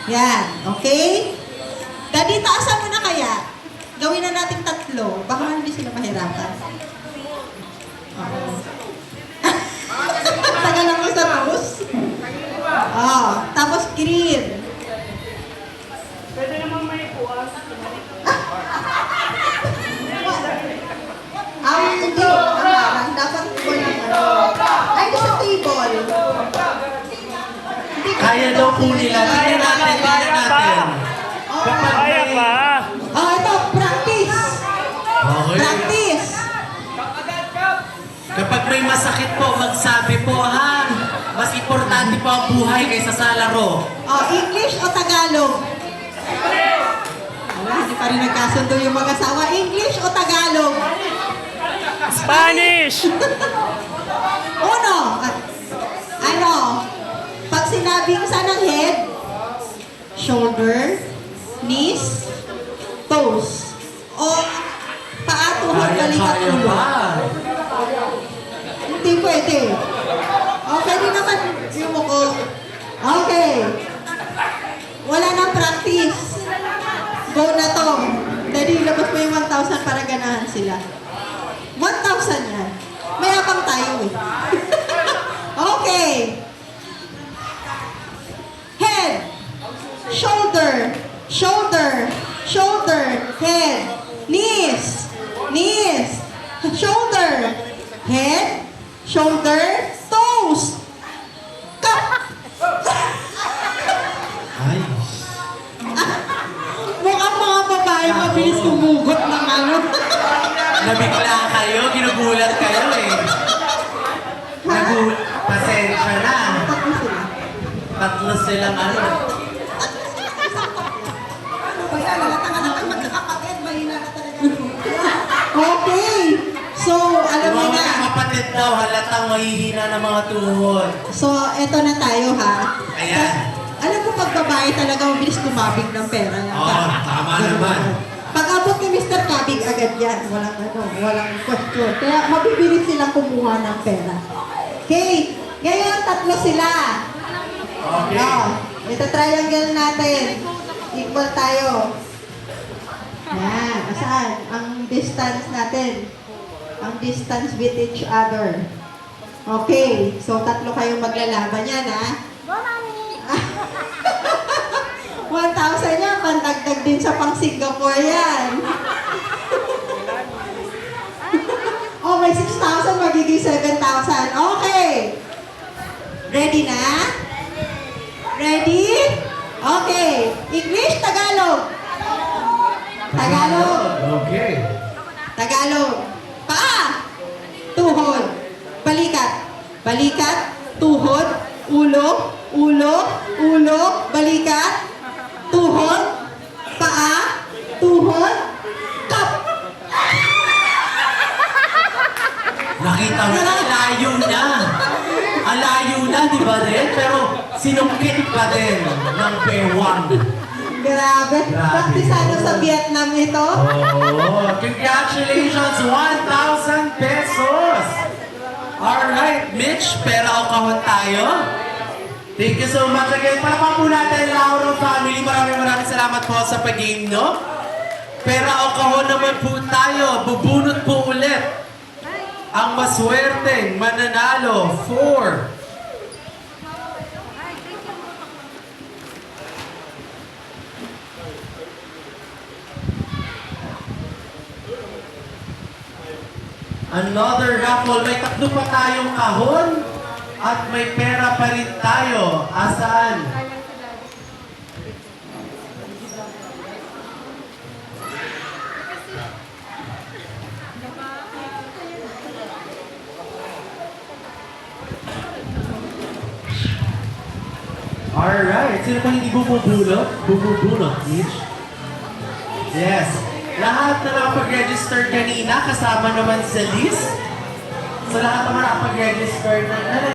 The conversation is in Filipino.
Yan, okay? Daddy, taasan mo na kaya. Gawin na natin 3. Baka hindi sila mahirapan. Oo. Tagal lang mo sa tapos. Tapos green. Pwede naman may puwas. Hindi. Dapat walang ay, gusto table. Kaya daw po nila. Tingnan natin. Kaya pa. Ito, practice. Okay. Practice. Kapag may masakit po, magsabi po, ha? Mas importante po ang buhay kaysa sa laro. English o Tagalog? Wala, hindi pa rin nagkasundo yung mag-asawa. English o Tagalog? Spanish! Uno. Pag sinabing saan ang head, shoulder, knees, toes. O paa, tuhod, balikat, ulo. Hindi pwede. Pwede naman yung muko. Okay. Wala nang practice. Go na to. Daddy, labas mo yung 1,000 para ganahan sila. 1,000 yan. Mayabang tayo eh. Okay. Head. Shoulder. Shoulder. Shoulder. Head. Knees. Knees. Shoulder. Head. Shoulder. Toes. Ay. Mukhang mga babae mabilis tumugot ng ano. Nabigla kayo, ginugulat kayo eh. Pasensya na. Tatlo silang ano. Okay. So, alam mo Mga na. kapatid daw, halatang mahihina ng mga tuhod. So, eto na tayo ha. Ayan. Alam ko pag babae talaga mabilis kumabig ng pera. Tama naman. Pag abot ni Mr. Kabig agad yan. Walang question. Kaya mabibilis silang kumuha ng pera. Okay. Ngayon, 3 sila. Okay. Ito triangle natin. Equal tayo. Yan. Saan? Ang distance natin. Ang distance with each other. Okay. So, 3 kayong maglalaban yan, ha? 1,000 yan. Pandagdag din sa pang Singapore yan. May 6,000. Magiging 7,000. Okay. Ready na? Ready? Okay. English, Tagalog? Tagalog. Okay. Tagalog. Paa. Tuhod. Balikat. Balikat. Tuhod. Ulo. Ulo. Ulo. Balikat. Tuhod. Paa. Tuhod. Kap. Nakita mo na, layo na. Ang layo na, di ba rin? Pero sinungkit pa din ng pewang. Grabe. Praktisado sa Vietnam ito. Congratulations! 1,000 pesos! Alright, Mitch, pera o kahon tayo? Thank you so much again. Palapan po natin Lauro family. Maraming salamat po sa pag-game, no? Pera o kahon naman po tayo. Bubunot po ulit ang maswerteng mananalo for another raffle. May 3 pa tayong kahon at may pera pa rin tayo. Asaan? Alright. Sino pa hindi bumubulot? Bumubulot, Mitch? Yes. Lahat na nakapag-register kanina, kasama naman sa list. So lahat naman nakapag-register na